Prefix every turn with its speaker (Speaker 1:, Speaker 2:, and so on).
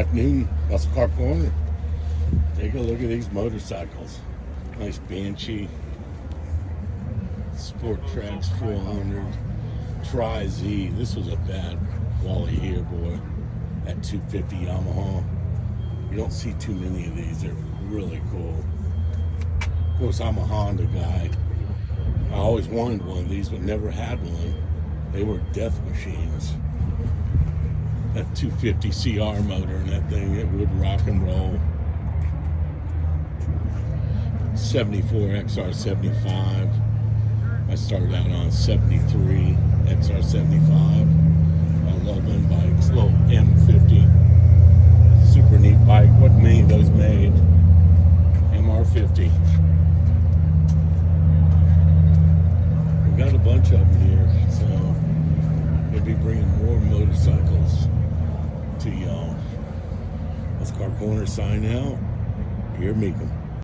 Speaker 1: afternoon, Muscle Car Corner. Take a look at these motorcycles. Nice Banshee, Sport Tracks 400, Tri-Z. This was a bad Wally here, boy. That 250 Yamaha. You don't see too many of these. They're really cool. Of course, I'm a Honda guy. I always wanted one of these, but never had one. They were death machines. That 250 CR motor and that thing, it would rock and roll. 74 XR75. I started out on 73 XR75. I love them bikes. Little M50. Super neat bike. What many of those made? MR50. We got a bunch of them here, so we'll be bringing more motorcycles to y'all. Let's Car Corner sign out. Here, Mecum.